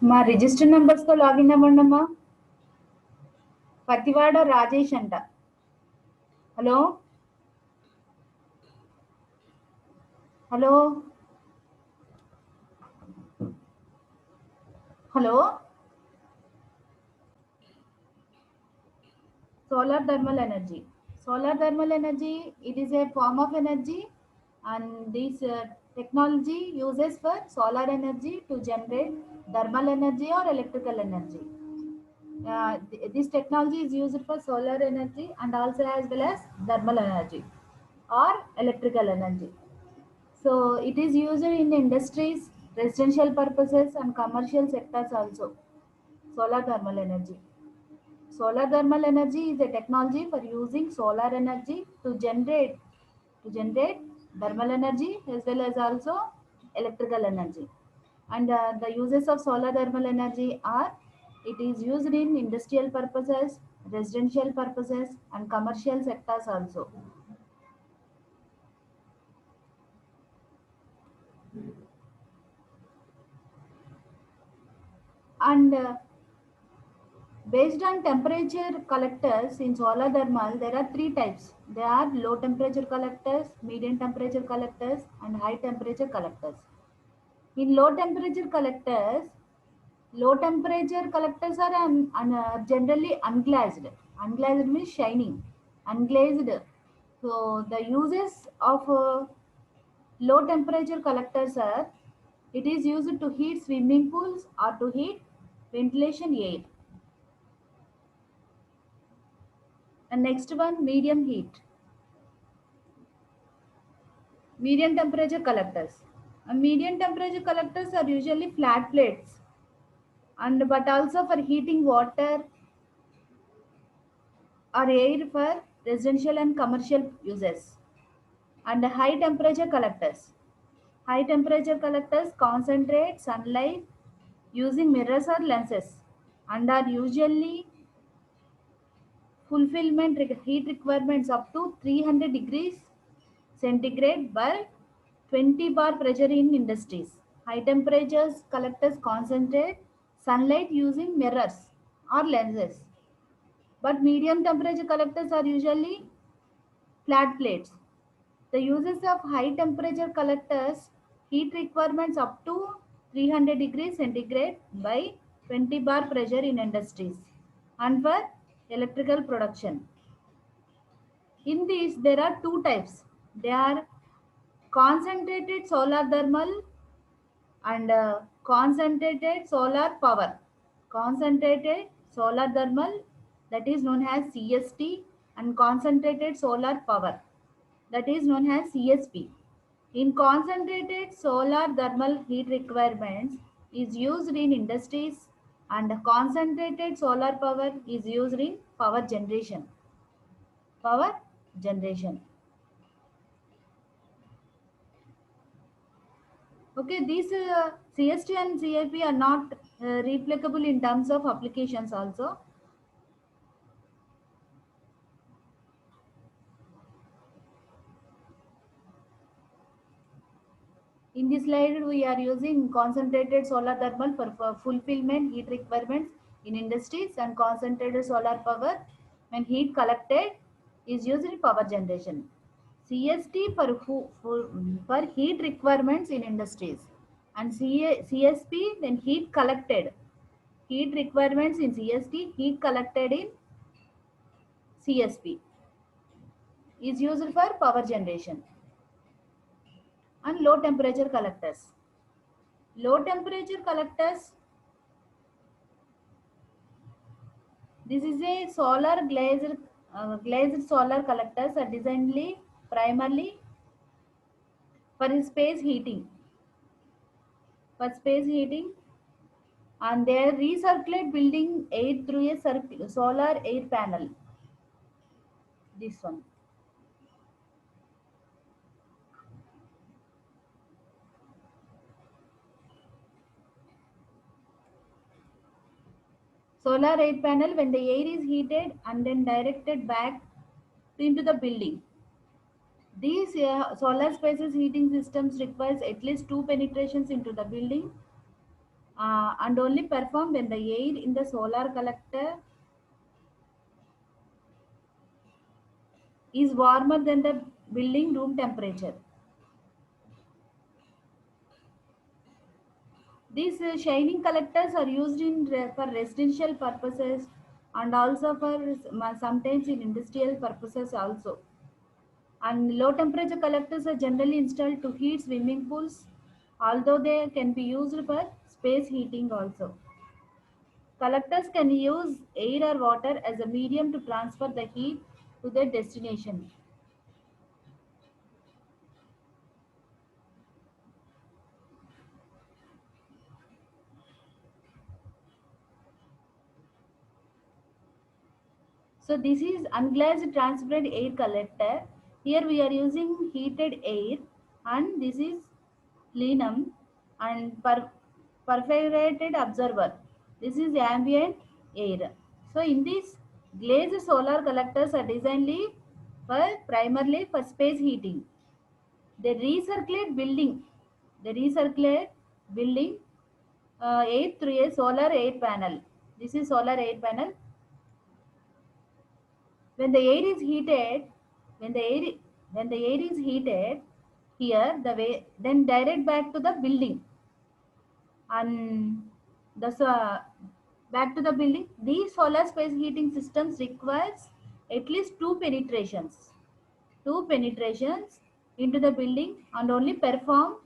మా register numbers తో login అవ్వండి అమ్మా. పతివాడ రాజేష్ అంట. Hello hello hello solar thermal energy. Solar thermal energy, it is a form of energy, and this technology uses for solar energy to generate thermal energy or electrical energy. This technology is used for solar energy and also as well as thermal energy or electrical energy. So it is used in industries, residential purposes and commercial sectors also. Solar thermal energy. Solar thermal energy is a technology for using solar energy to generate thermal energy as well as also electrical energy. And the uses of solar thermal energy are: it is used in industrial purposes, residential purposes and commercial sectors also. And based on temperature collectors in solar thermal, there are three types. They are low temperature collectors, medium temperature collectors, and high temperature collectors. In low temperature collectors are generally unglazed. Unglazed means shining. Unglazed. So the uses of low temperature collectors are: it is used to heat swimming pools or to heat ventilation air. And next one, medium heat. Medium temperature collectors. Medium temperature collectors are usually flat plates, and but also for heating water or air for residential and commercial uses. And high temperature collectors. High temperature collectors concentrate sunlight using mirrors or lenses and are usually fulfillment heat requirements up to 300 degrees centigrade by 20 bar pressure in industries. High temperatures collectors concentrate sunlight using mirrors or lenses. But medium temperature collectors are usually flat plates. The uses of high temperature collectors: heat requirements up to 300 degrees centigrade by 20 bar pressure in industries and for electrical production. In these, there are two types. They are concentrated solar thermal and concentrated solar power. Concentrated solar thermal, that is known as CST, and concentrated solar power, that is known as CSP. In concentrated solar thermal, heat requirements is used in industries and concentrated solar power is used in power generation. Power generation. Okay, these CST and CIP are not replicable in terms of applications also. In this slide, we are using concentrated solar thermal for fulfillment heat requirements in industries and concentrated solar power when heat collected is used in power generation. CST for heat requirements in industries and CSP then heat collected. Heat requirements in CST, heat collected in CSP is used for power generation. And low temperature collectors. Low temperature collectors, this is a solar glazed glazed solar collectors are designed primarily for space heating. For space heating, and they recirculate building air through a solar air panel. This one. Solar air panel, when the air is heated and then directed back into the building. These solar spaces heating systems requires at least two penetrations into the building and only perform when the air in the solar collector is warmer than the building room temperature. These shining collectors are used for residential purposes and also for sometimes in industrial purposes also. And low temperature collectors are generally installed to heat swimming pools, although they can be used for space heating also. Collectors can use air or water as a medium to transfer the heat to their destination. So this is unglazed transparent air collector. Here we are using heated air, and this is plenum and perforated observer. This is ambient air. So in this, glazed solar collectors are designed for primarily for space heating. They recirculate building. They recirculate building air through a solar air panel. This is solar air panel. When the air is heated, when the air when the air is heated, here the way then direct back to the building and the back to the building. These solar space heating systems requires at least two penetrations into the building and only perform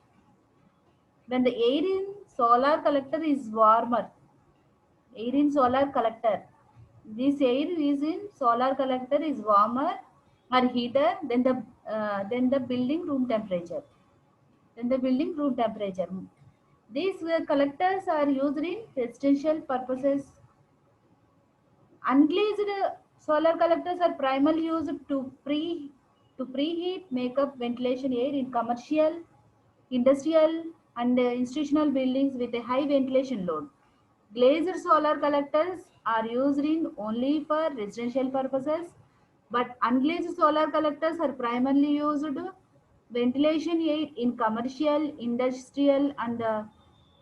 when the air in solar collector is warmer. Air in solar collector, this air is in solar collector is warmer or heater than the building room temperature. These collectors are used in residential purposes. Unglazed solar collectors are primarily used to preheat, make up ventilation air in commercial, industrial, and institutional buildings with a high ventilation load. Glazed solar collectors are used in only for residential purposes, but unglazed solar collectors are primarily used ventilation air in commercial, industrial, and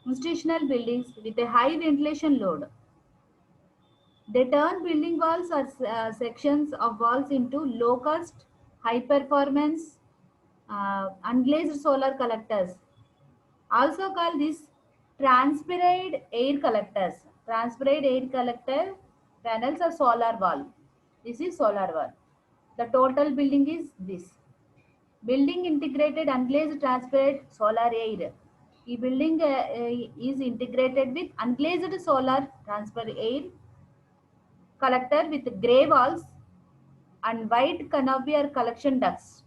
institutional buildings with a high ventilation load. They turn building walls or sections of walls into low cost, high performance, unglazed solar collectors. Also called this transparent air collectors. Transparent air collector panels are solar wall. This is solar wall. The total building is this. Building integrated unglazed transparent solar air. The building is integrated with unglazed solar transparent air collector with grey walls and white canopy or collection ducts.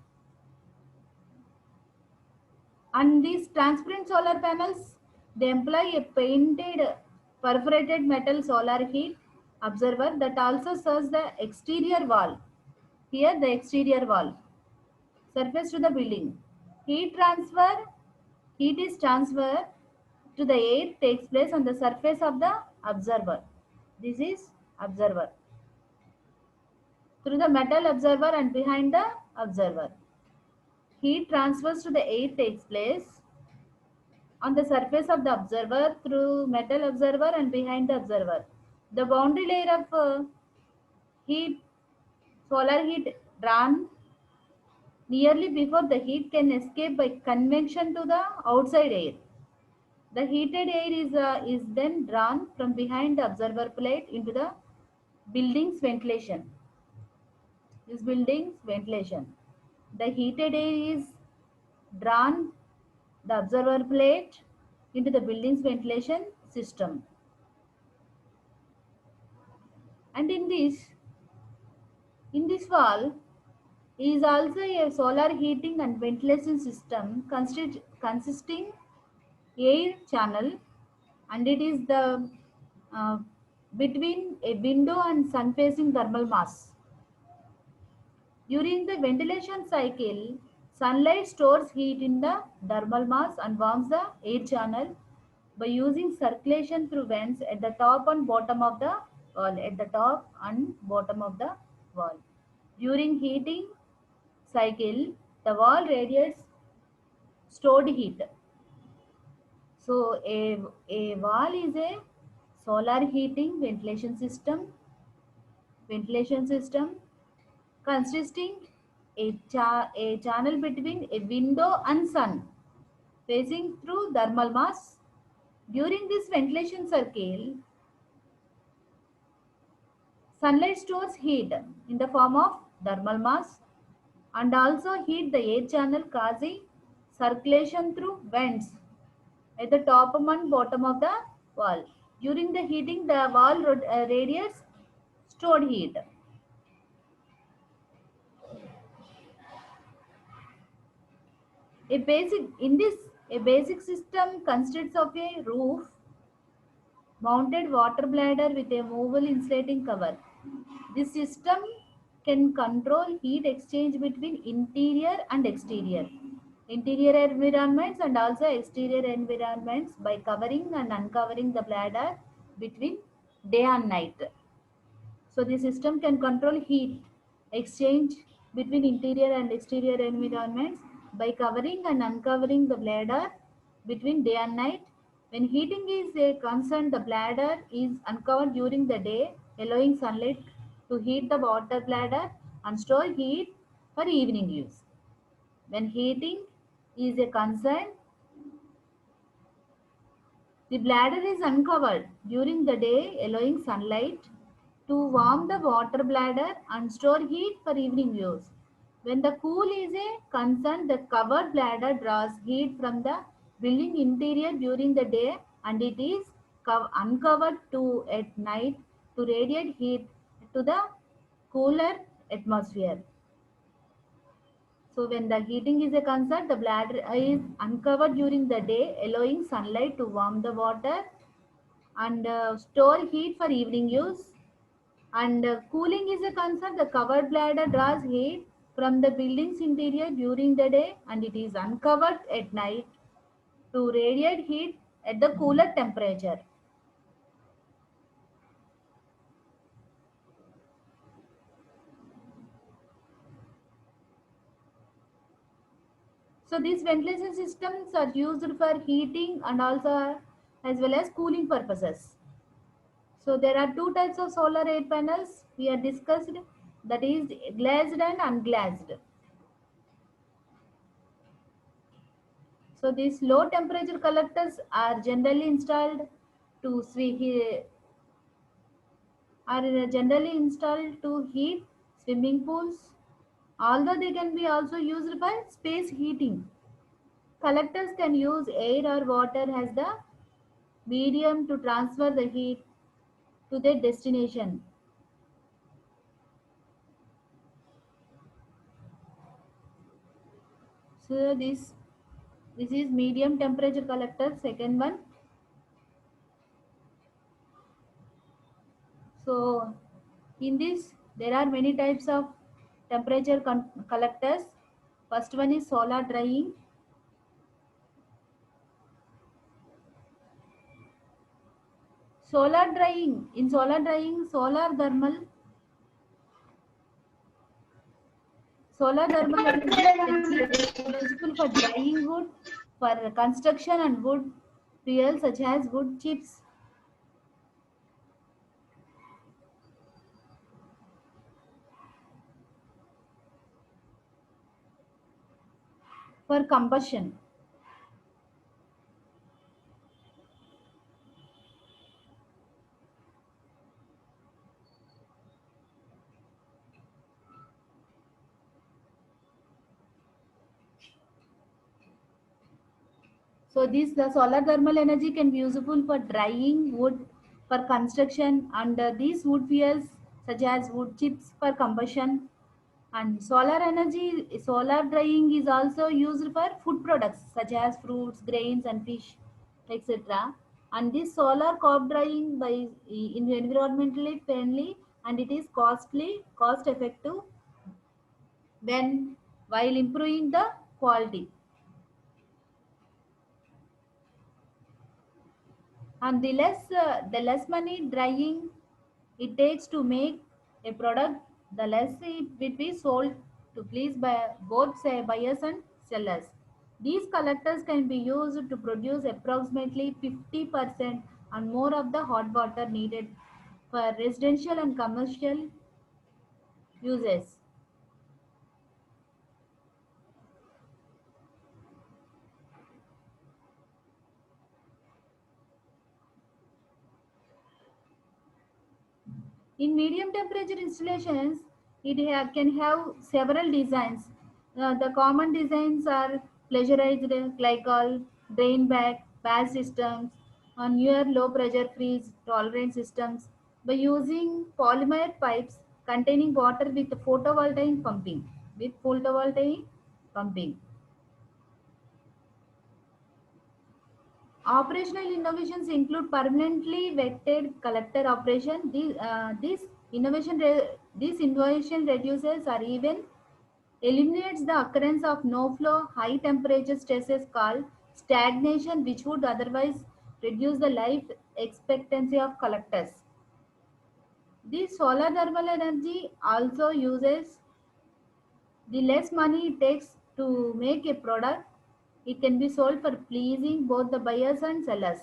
And these transparent solar panels, they employ a painted perforated metal solar heat observer that also serves the exterior wall. Here the exterior wall, surface to the building. Heat transfer, heat is transferred to the air takes place on the surface of the observer. This is observer. Through the metal observer and behind the observer. Heat transfers to the air takes place on the surface of the observer through metal observer and behind the observer. The boundary layer of heat, solar heat drawn nearly before the heat can escape by convection to the outside air. The heated air is then drawn from behind the observer plate into the building's ventilation. This building's ventilation. The heated air is drawn the observer plate into the building's ventilation system. And in this, In this wall is also a solar heating and ventilation system consisting air channel, and it is the uh, between a window and sun facing thermal mass. During the ventilation cycle, sunlight stores heat in the thermal mass and warms the air channel by using circulation through vents at the top and bottom of the wall. At the top and bottom of the wall. During heating cycle, the wall radiates stored heat. So a wall is a solar heating ventilation system consisting a channel between a window and sun facing through thermal mass. During this ventilation circle, sunlight stores heat in the form of thermal mass and also heat the air channel, causing circulation through vents at the top and bottom of the wall. During the heating, the wall radiates stored heat. A basic system consists of a roof mounted water bladder with a movable insulating cover. This system can control heat exchange between interior environments and also exterior environments by covering and uncovering the bladder between day and night. So the system can control heat exchange between interior and exterior environments by covering and uncovering the bladder between day and night. When heating is a concern, the bladder is uncovered during the day, allowing sunlight to heat the water bladder and store heat for evening use. When heating is a concern, the bladder is uncovered during the day, allowing sunlight to warm the water bladder and store heat for evening use. When the cool is a concern, the covered bladder draws heat from the building interior during the day and it is uncovered at night to radiate heat to the cooler atmosphere. So when the heating is a concern, the bladder is uncovered during the day, allowing sunlight to warm the water and store heat for evening use. And cooling is a concern. The covered bladder draws heat from the building's interior during the day and it is uncovered at night to radiate heat at the cooler temperature. So these ventilation systems are used for heating and also as well as cooling purposes. So there are two types of solar air panels we are discussed, that is glazed and unglazed. So these low temperature collectors are generally installed to heat swimming pools, although they can be also used for space heating. Collectors can use air or water as the medium to transfer the heat to their destination. So this is medium temperature collector, second one. So in this there are many types of temperature collectors. First one is solar drying. Solar thermal energy is useful for drying wood, for construction and wood fuel such as wood chips. For combustion. So the solar thermal energy can be useful for drying wood for construction and these wood fuels such as wood chips for combustion. And solar drying is also used for food products such as fruits, grains, and fish, etc. And this solar crop drying is environmentally friendly, and it is cost effective when while improving the quality. And the less money drying it takes to make a product, the less it will be sold to please by both say buyers and sellers. These collectors can be used to produce approximately 50% and more of the hot water needed for residential and commercial uses. In medium temperature installations, can have several designs. The common designs are pressurized glycol, drain back, batch systems, newer low pressure freeze tolerant systems by using polymer pipes containing water with photovoltaic pumping. Operational innovations include permanently wetted collector operation. This innovation reduces or even eliminates the occurrence of no-flow high temperature stresses called stagnation, which would otherwise reduce the life expectancy of collectors. This solar thermal energy also uses the less money it takes to make a product. It can be sold for pleasing both the buyers and sellers.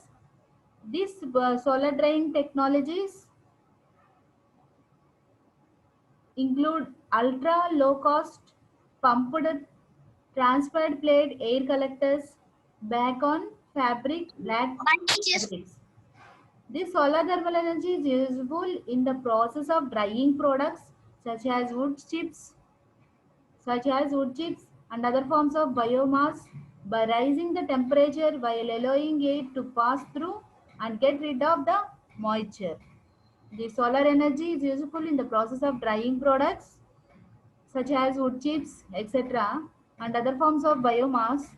These solar drying technologies include ultra low cost pumped transferred plate air collectors back on black One teaches fabrics. This solar thermal energy is useful in the process of drying products such as wood chips and other forms of biomass by raising the temperature while allowing it to pass through and get rid of the moisture. The solar energy is useful in the process of drying products such as wood chips, etc., and other forms of biomass.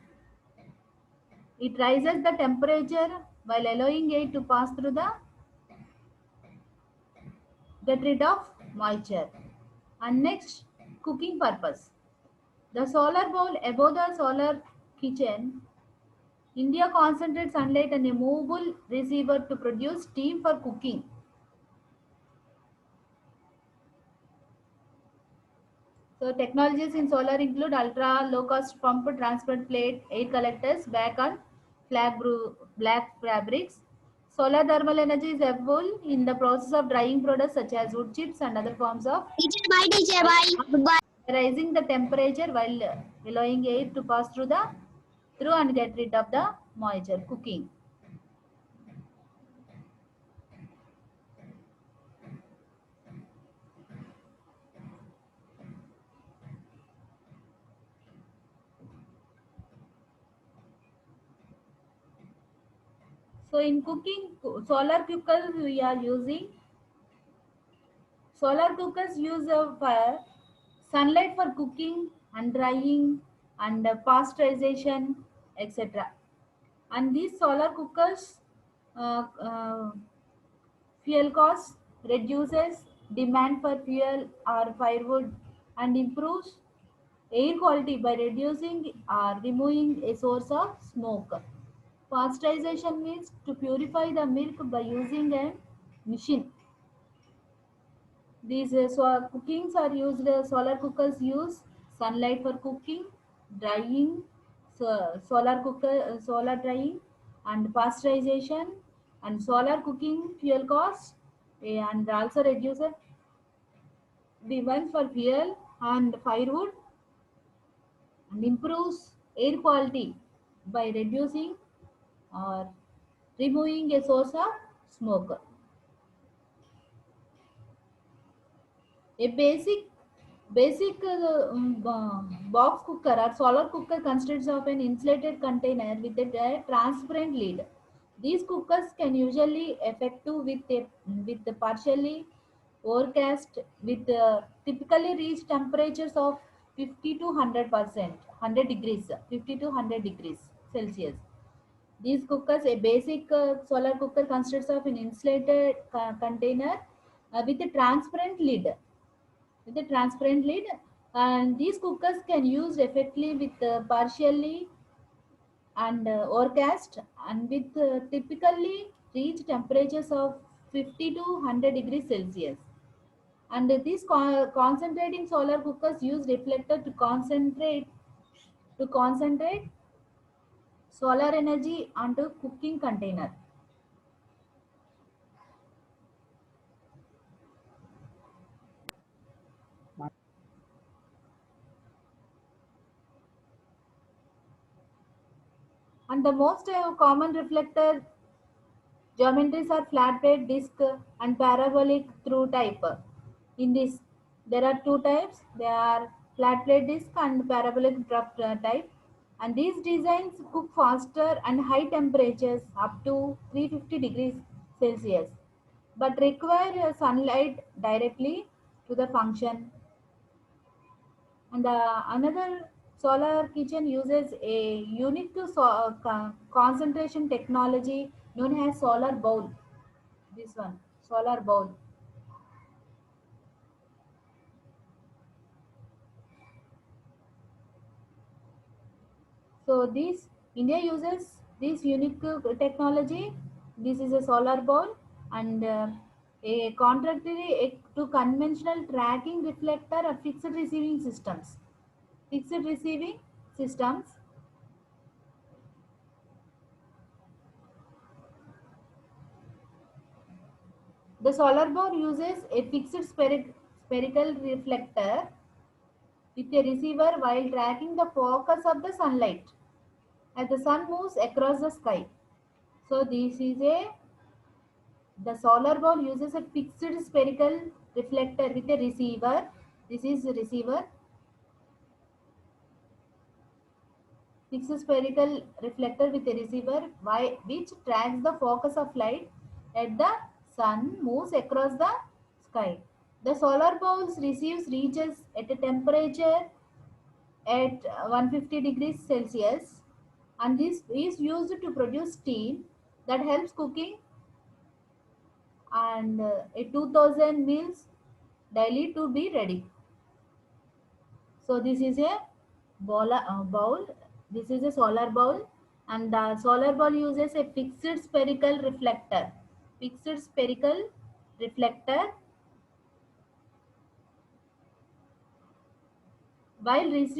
It raises the temperature while allowing it to pass through the get rid of moisture. And next, cooking purpose. The solar bowl above the solar kitchen, India concentrates sunlight and a movable receiver to produce steam for cooking. So technologies in solar include ultra low cost pump transfer plate, air collectors, back on black fabrics. Solar thermal energy is available in the process of drying products such as wood chips and other forms of teacher. Bye, teacher. Bye. biomass, Goodbye. raising the temperature while allowing air to pass through and get rid of the moisture. Cooking. So in cooking, solar cookers use sunlight for cooking and drying and pasteurization, etc. And these solar cookers uh, uh, fuel costs, reduces demand for fuel or firewood, and improves air quality by reducing or removing a source of smoke. Pasteurization means to purify the milk by using a machine. These cookings are used. Solar cookers use sunlight for cooking, drying, solar drying, and pasteurization, and solar cooking fuel costs, and also reduces demand for fuel and firewood, and improves air quality by reducing or removing a source of smoke. A basic box cooker or solar cooker consists of an insulated container with a transparent lid. These cookers can usually effective with the partially overcast with typically reach temperatures of 50 to 100 degrees, 50 to 100 degrees Celsius. These cookers, a basic solar cooker consists of an insulated container with a transparent lid. With a transparent lid, and these cookers can use effectively with partially and overcast and with typically reach temperatures of 50 to 100 degrees Celsius. And these concentrating solar cookers use reflector to concentrate solar energy onto cooking container. And the most common reflector geometries are flat plate, disc, and parabolic through type. In this, there are two types. They are flat plate disc and parabolic drop type. And these designs cook faster and high temperatures up to 350 degrees Celsius, but require sunlight directly to the function. And another solar kitchen uses a unique concentration technology known as solar bowl. This one, solar bowl. So this India uses this unique technology. This is a solar bowl and a contrary to conventional tracking reflector or fixed receiving systems. Fixed receiving systems. The solar bowl uses a fixed spherical reflector with a receiver while tracking the focus of the sunlight as the sun moves across the sky. So this is a the solar ball uses a fixed spherical reflector with a receiver. This is the receiver. Fixed spherical reflector with a receiver which tracks the focus of light as the sun moves across the sky. The solar balls reaches at a temperature at 150 degrees Celsius, and this is used to produce steam that helps cooking and a 2000 meals daily to be ready. So this is a bowl. This is a solar bowl, and the solar bowl uses a fixed spherical reflector. Fixed spherical reflector, while with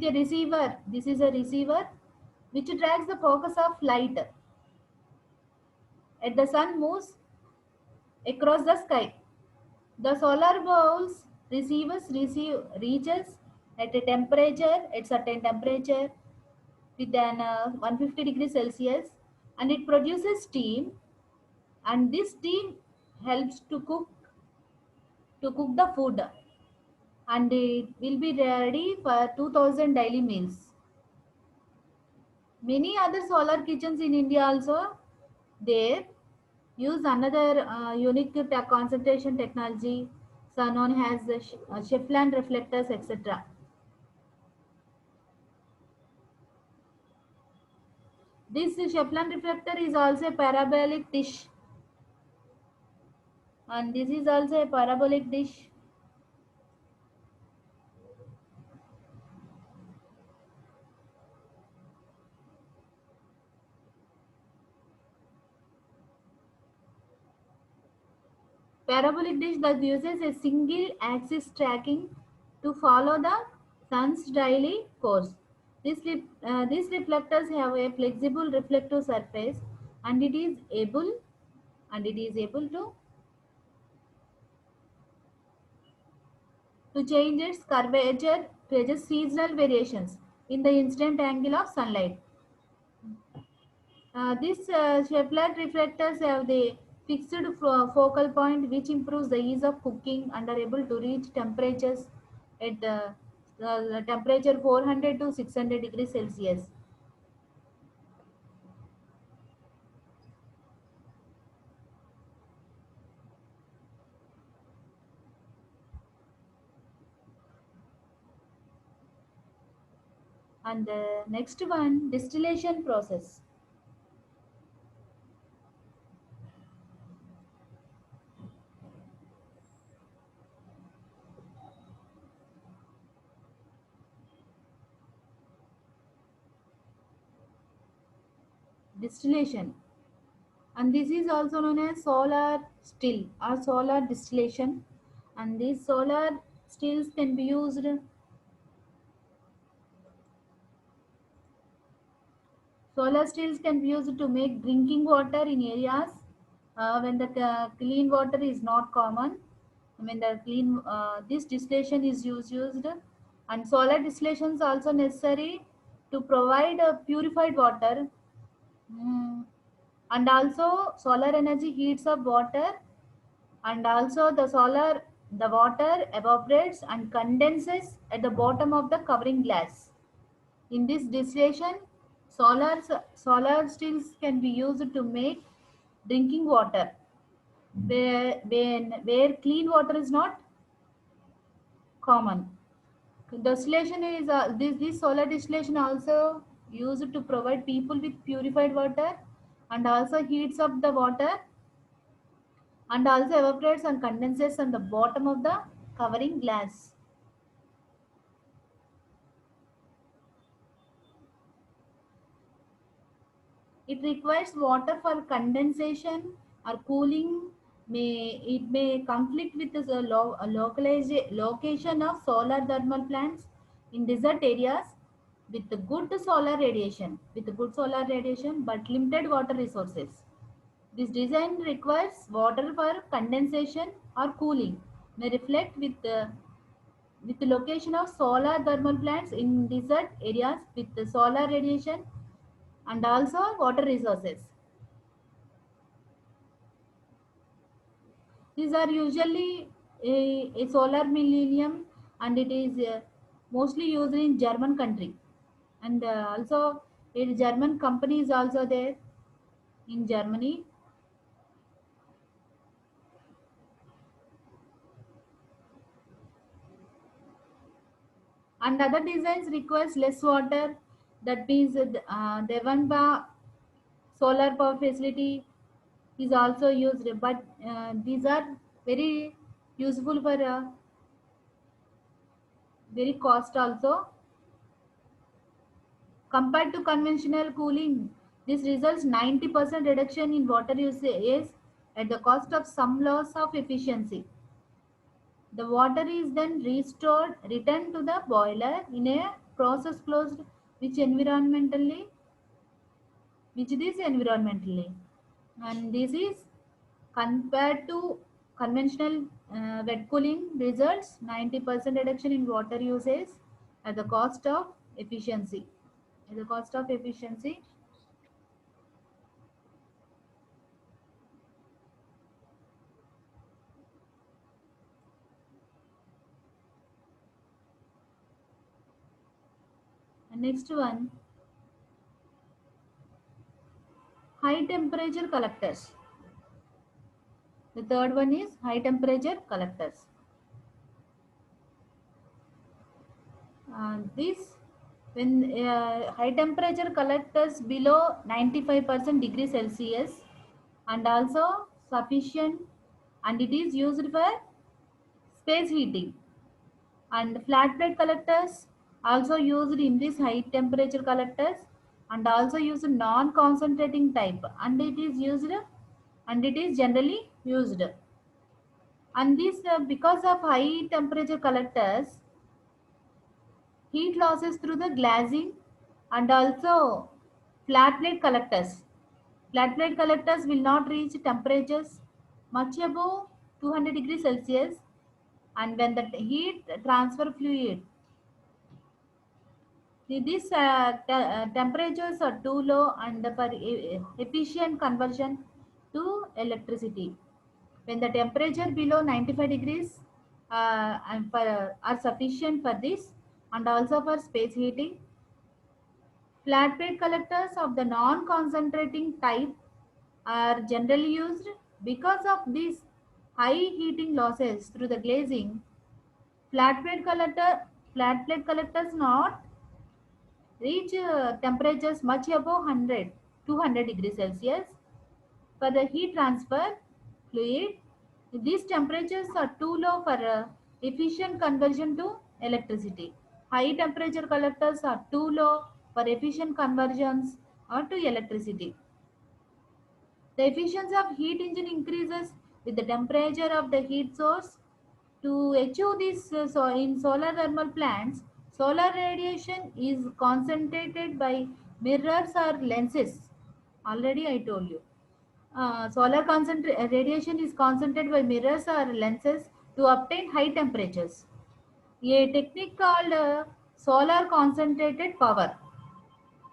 a receiver. This is a receiver which tracks the focus of light as the sun moves across the sky. The solar bowl's receivers reaches at a temperature at certain temperature with an 150 degrees Celsius, and it produces steam, and this steam helps to cook the food, and it will be ready for 2000 daily meals. Many other solar kitchens in India also there use another unique concentration technology, so known as the Sheffland reflectors, etc. This Sheffland reflector is also a parabolic dish, and this is also a parabolic dish. Parabolic dish that uses a single axis tracking to follow the sun's daily course. These reflectors have a flexible reflective surface, and it is able to change its curvature to adjust seasonal variations in the instant angle of sunlight. These Chevrolet reflectors have the fixed focal point, which improves the ease of cooking and are able to reach temperatures at the temperature 400 to 600 degrees Celsius. And the next one, distillation process. Distillation, and this is also known as solar still or solar distillation. And these solar stills can be used. Solar stills can be used to make drinking water in areas when the clean water is not common. When the clean this distillation is used, and solar distillation is also necessary to provide purified water. Mm, and also solar energy heats up water, and also the water evaporates and condenses at the bottom of the covering glass. In this distillation, solar solar stills can be used to make drinking water where clean water is not common. Distillation is this solar distillation also used to provide people with purified water, and also heats up the water, and also evaporates and condenses on the bottom of the covering glass. It requires water for condensation or cooling. It may conflict with the location of solar thermal plants in desert areas with the good solar radiation, but limited water resources. This design requires water for condensation or cooling. May reflect with the location of solar thermal plants in desert areas with the solar radiation and also water resources. These are usually a solar millennium, and it is mostly used in German country, and also a German company is also there in Germany. And other designs requires less water. That means the Devanba solar power facility is also used, but these are very useful for very cost also. Compared to conventional cooling, this results 90% reduction in water usage at the cost of some loss of efficiency. The water is then returned to the boiler in a process closed, which environmentally, which it is environmentally. And this is compared to conventional wet cooling results 90% reduction in water usage at the cost of efficiency. At the cost of efficiency. And next one, high temperature collectors. The third one is high temperature collectors. This when high temperature collectors below 95% degree Celsius and also sufficient, and it is used for space heating. And flat plate collectors also used in this high temperature collectors, and also used non-concentrating type, and it is generally used. And this because of high temperature collectors, heat losses through the glazing, and also flat plate collectors. Flat plate collectors will not reach temperatures much above 200 degrees Celsius, and when the heat transfer fluid, these temperatures are too low and for efficient conversion to electricity. When the temperature below 95 degrees are sufficient for this, and also for space heating. Flat plate collectors of the non-concentrating type are generally used because of these high heating losses through the glazing. Flat plate collectors not reach temperatures much above 100, 200 degrees Celsius. For the heat transfer fluid, these temperatures are too low for efficient conversion to electricity. High temperature collectors are too low for efficient conversions to electricity. The efficiency of heat engine increases with the temperature of the heat source. To achieve this, in solar thermal plants, solar radiation is concentrated by mirrors or lenses. Already I told you. Radiation is concentrated by mirrors or lenses to obtain high temperatures. A technique called solar concentrated power.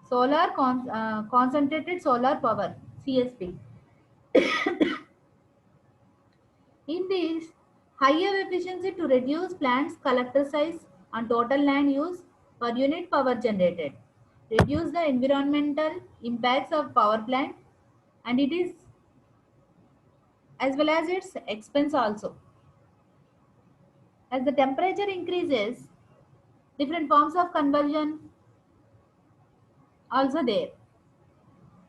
Concentrated solar power (CSP). In this, higher efficiency to reduce plant's collector size and total land use per unit power generated, reduce the environmental impacts of power plant, and it is as well as its expense also. As the temperature increases, different forms of conversion also there.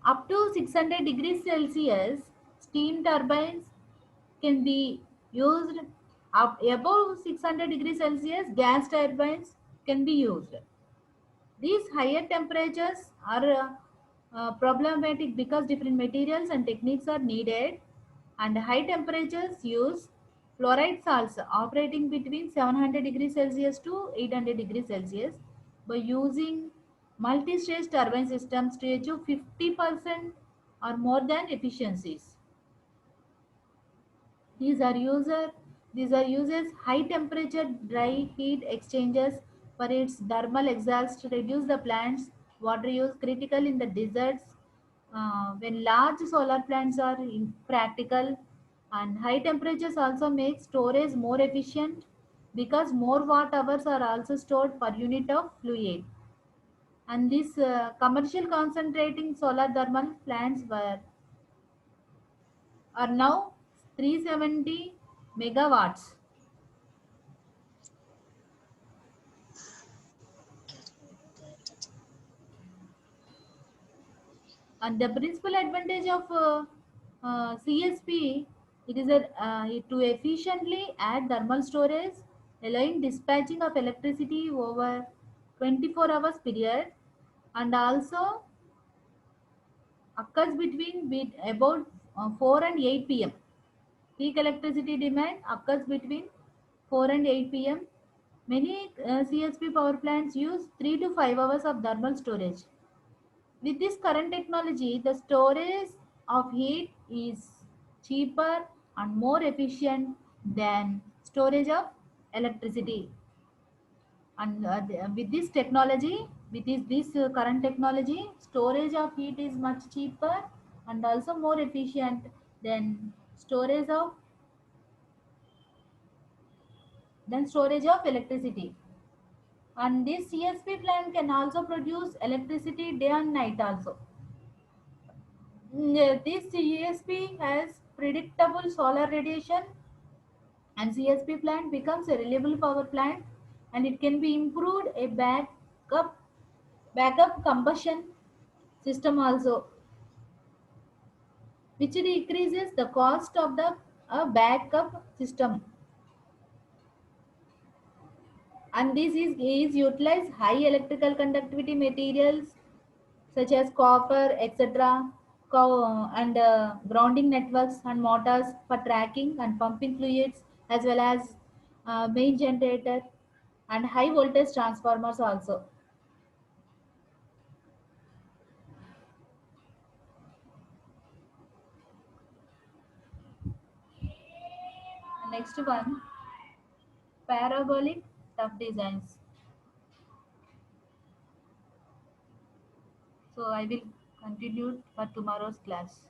Up to 600 degrees Celsius, steam turbines can be used. Up above 600 degrees Celsius, gas turbines can be used. These higher temperatures are problematic because different materials and techniques are needed, and high temperatures use fluoride salts operating between 700 degrees Celsius to 800 degrees Celsius by using multi-stage turbine systems to achieve 50% or more than efficiencies. These are user these are uses high temperature dry heat exchangers for its thermal exhaust to reduce the plant's water use critical in the deserts when large solar plants are impractical, and high temperatures also make storage more efficient because more watt hours are also stored per unit of fluid, and these commercial concentrating solar thermal plants are now 370 megawatts. And the principal advantage of CSP, it is to efficiently add thermal storage, allowing dispatching of electricity over 24 hours period, and also occurs between about 4 and 8 p.m. Peak electricity demand occurs between 4 and 8 p.m. Many CSP power plants use 3 to 5 hours of thermal storage. With this current technology, the storage of heat is cheaper and more efficient than storage of electricity. And with this technology, with this current technology, storage of heat is much cheaper and also more efficient than storage of electricity. And this CSP plant can also produce electricity day and night also. This CSP has predictable solar radiation, and CSP plant becomes a reliable power plant, and it can be improved a backup combustion system also, which decreases the cost of the backup system. And is utilize high electrical conductivity materials such as copper, etc., and grounding networks and motors for tracking and pumping fluids, as well as main generator and high voltage transformers also. Next one, parabolic tough designs. So I will continue for tomorrow's class.